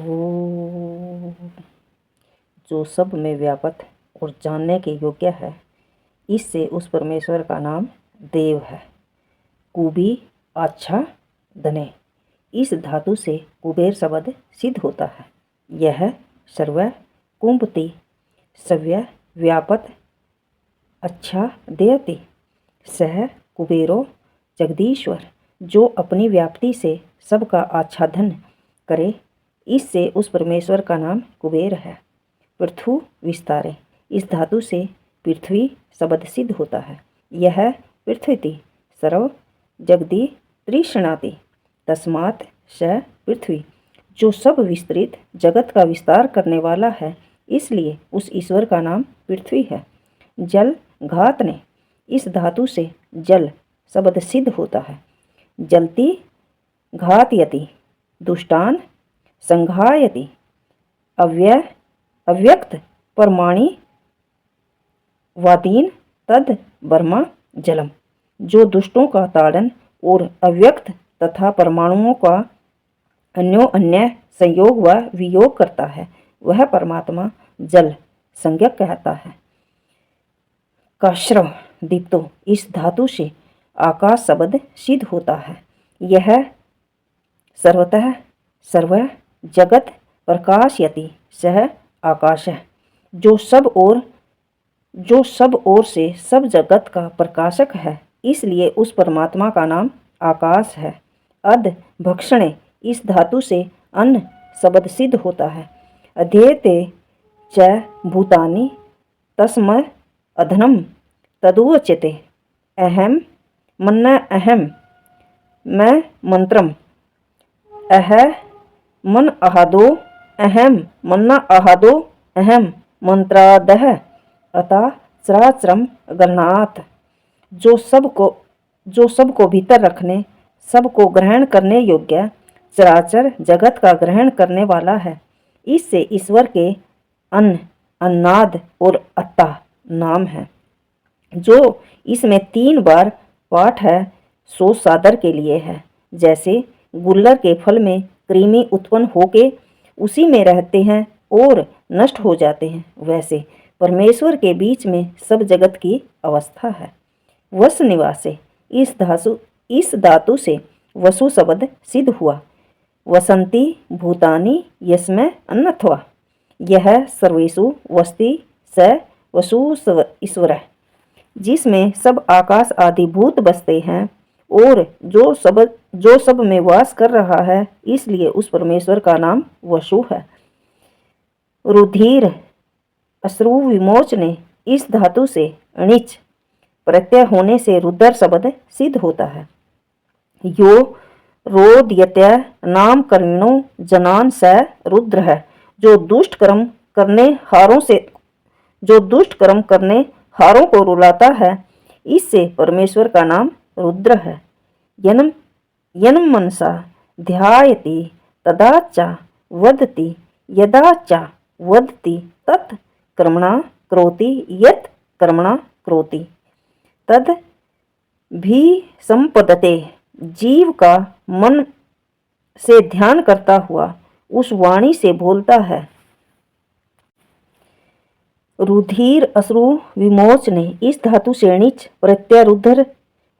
ओ जो सब में व्यापक और जानने के योग्य है, इससे उस परमेश्वर का नाम देव है। कुबी अच्छा धने, इस धातु से कुबेर शब्द सिद्ध होता है। यह सर्व कुंभति सव्य व्यापक अच्छा देयति, सह कुबेरो जगदीश्वर, जो अपनी व्याप्ति से सबका आच्छादन करे, इससे उस परमेश्वर का नाम कुबेर है। पृथु विस्तारे, इस धातु से पृथ्वी शब्द सिद्ध होता है। यह पृथ्वीति सर्व जगदी तृष्णाति, तस्मात् स पृथ्वी, जो सब विस्तृत जगत का विस्तार करने वाला है, इसलिए उस ईश्वर का नाम पृथ्वी है। जल घात ने, इस धातु से जल शब्द सिद्ध होता है। जलति घातयति, दुष्टान संघायति, अव्यक्त परमाणि वादीन तद बर्मा जलम, जो दुष्टों का ताड़न और अव्यक्त तथा परमाणुओं का अन्योन्य संयोग व वियोग करता है, वह परमात्मा जल संज्ञक कहता है। काश्रव दीप्तो, इस धातु से आकाश शब्द सिद्ध होता है। यह सर्वतः सर्व जगत प्रकाशयति, सह आकाश है, जो सब ओर से सब जगत का प्रकाशक है, इसलिए उस परमात्मा का नाम आकाश है। अध भक्षणे, इस धातु से अन्न शब्द सिद्ध होता है। अध्येते च भूतानि तस्म अधनम तदुच्यते, अहम मन्ना अहम मैं मंत्रम, अह मन अहादो अहम मन्ना अहादो अहम मंत्रादह अतः चराचरम गणनात्, जो सबको भीतर रखने, सबको ग्रहण करने योग्य चराचर जगत का ग्रहण करने वाला है। इससे ईश्वर के अन्न, अन्नाद और अत्ता नाम है। जो इसमें 3 बार पाठ है, सो सादर के लिए है। जैसे गुल्लर के फल में कृमि उत्पन्न होके उसी में रहते हैं और नष्ट हो जाते हैं, वैसे परमेश्वर के बीच में सब जगत की अवस्था है। वस निवासे, इस धातु से वसु शब्द सिद्ध हुआ। वसंती भूतानि यस्मै अन्नत्वा, यह सर्वेषु वसति स वसु ईश्वर, जिसमें सब आकाश आदि भूत बसते हैं और जो सब में वास कर रहा है, इसलिए उस परमेश्वर का नाम वसु है। रुधिर अश्रु विमोचने, इस धातु से णिच प्रत्यय होने से रुद्र शब्द सिद्ध होता है। यो रोदयत्य नाम करिणो जनान स रुद्र है, जो दुष्ट कर्म करने हारों को रुलाता है, इससे परमेश्वर का नाम रुद्र है। यनम मनसा ध्यायति तदाचा वदति, यदाचा वदति तत् कर्मणा करोति, यत् कर्मणा करोति तद भी संपदते, जीव का मन से ध्यान करता हुआ उस वाणी से बोलता है। रुधिर अश्रु विमोचने, इस धातु से णिच प्रत्यय रुद्र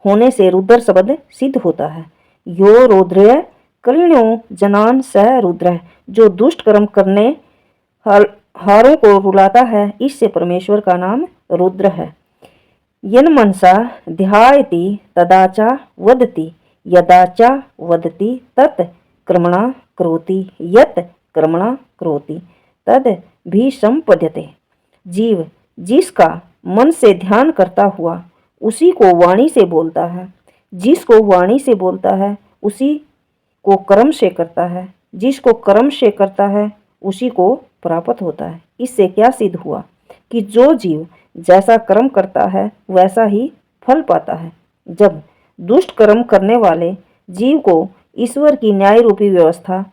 होने से रुद्र शब्द सिद्ध होता है। यो रौद्रय कलिणो जनान स रुद्र, जो दुष्ट कर्म करने हारों को रुलाता है, इससे परमेश्वर का नाम रुद्र है। यन मनसा ध्यायति तदाचा वदति, यदाचा वदति तत् कर्मणा करोति, यत् कर्मणा करोति तद भी संपद्यते, जीव जिसका मन से ध्यान करता हुआ उसी को वाणी से बोलता है, जिसको वाणी से बोलता है उसी को कर्म से करता है, जिसको कर्म से करता है उसी को प्राप्त होता है। इससे क्या सिद्ध हुआ कि जो जीव जैसा कर्म करता है वैसा ही फल पाता है। जब दुष्ट कर्म करने वाले जीव को ईश्वर की न्याय रूपी व्यवस्था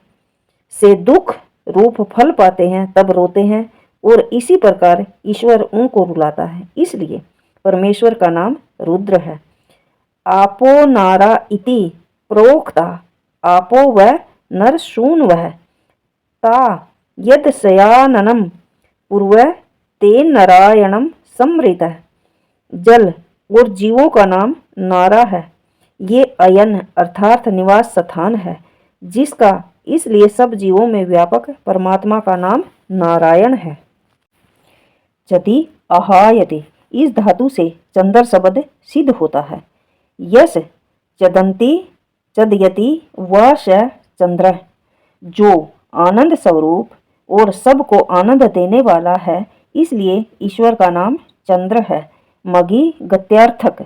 से दुख रूप फल पाते हैं, तब रोते हैं, और इसी प्रकार ईश्वर उनको रुलाता है, इसलिए परमेश्वर का नाम रुद्र है। आपो नारा इति प्रोक्ता, आपो व नर शून वह ता यद शयाननम पूर्व ते नारायणम समृतः। जल और जीवों का नाम नारा है। ये अयन अर्थात निवास स्थान है जिसका इसलिए सब जीवों में व्यापक परमात्मा का नाम नारायण है। यदि आहायते इस धातु से चंद्र शब्द सिद्ध होता है। यश चदंती चदयति व स चंद्र, जो आनंद स्वरूप और सबको आनंद देने वाला है, इसलिए ईश्वर का नाम चंद्र है। मगी गत्यार्थक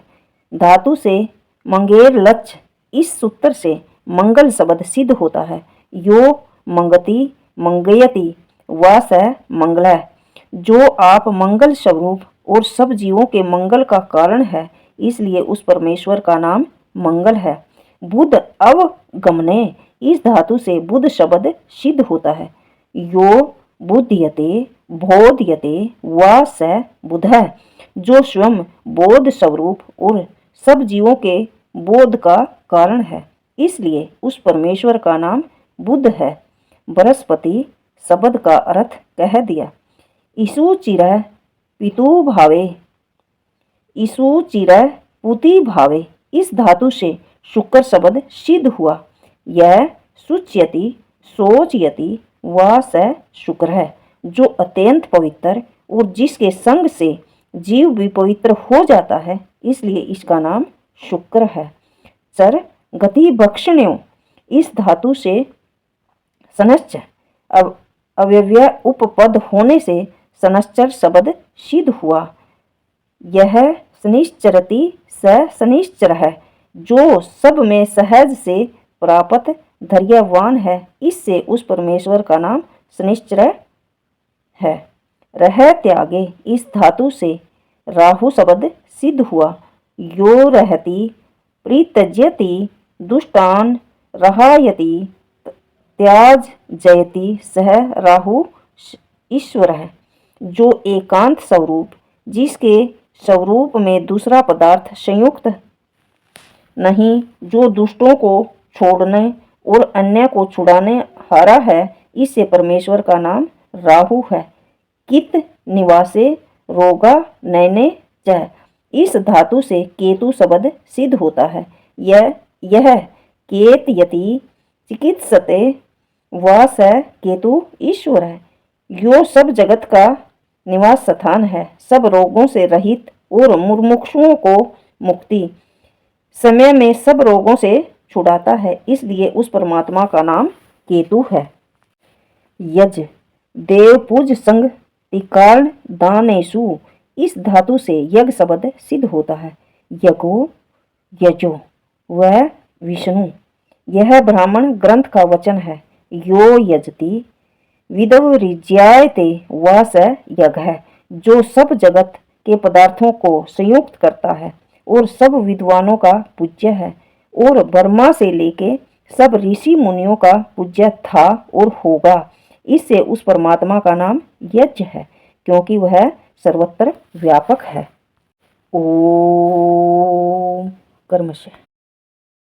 धातु से मंगेर लक्ष, इस सूत्र से मंगल शब्द सिद्ध होता है। यो मंगति मंगयति व स मंगल, जो आप मंगल स्वरूप और सब जीवों के मंगल का कारण है, इसलिए उस परमेश्वर का नाम मंगल है। बुध अवगमने इस धातु से बुध शब्द सिद्ध होता है। यो बुध्यते बोध्यते व स बुधः, जो स्वयं बोध स्वरूप और सब जीवों के बोध का कारण है, इसलिए उस परमेश्वर का नाम बुध है। बृहस्पति शब्द का अर्थ कह दिया। ईसु चिरः पितु भावे, ईसु चिरः पुति भावे, इस धातु से शुक्र शब्द सिद्ध हुआ। यह शुच्यति शोचयति व स शुक्र है, जो अत्यंत पवित्र और जिसके संग से जीव भी पवित्र हो जाता है, इसलिए इसका नाम शुक्र है। चर गति भक्षण्यों इस धातु से शनश्चर अव्यय उपपद होने से शनश्चर शब्द सिद्ध हुआ। यह शनिश्चरति स शनिश्चर है, जो सब में सहज से प्राप्त धैर्यवान है, इससे उस परमेश्वर का नाम शनिश्चर है। रह त्यागे इस धातु से राहु शब्द सिद्ध हुआ। यो रहति प्रीत्यज्यति दुष्टान रहायति त्याज जयति सह राहु ईश्वर है, जो एकांत स्वरूप, जिसके स्वरूप में दूसरा पदार्थ संयुक्त नहीं, जो दुष्टों को छोड़ने और अन्य को छुड़ाने हारा है, इससे परमेश्वर का नाम राहु है। कित निवासे रोगा नैने च, इस धातु से केतु शब्द सिद्ध होता है। यह केत यति चिकित्सते व स केतु ईश्वर है, यो सब जगत का निवास स्थान है, सब रोगों से रहित और मुमुक्षुओं को मुक्ति समय में सब रोगों से छुड़ाता है, इसलिए उस परमात्मा का नाम केतु है। यज देवपूज संग तिकार्ण दानेशु, इस धातु से यज्ञ शब्द सिद्ध होता है। यज्ञो यजो वह विष्णु, यह ब्राह्मण ग्रंथ का वचन है। यो यजति विदवरिज्यायते व स यज्ञ है, जो सब जगत के पदार्थों को संयुक्त करता है और सब विद्वानों का पूज्य है, और ब्रह्मा से लेके सब ऋषि मुनियों का पूज्य था और होगा। इससे उस परमात्मा का नाम यज्ञ है, क्योंकि वह सर्वत्र व्यापक है। ओम कर्मश।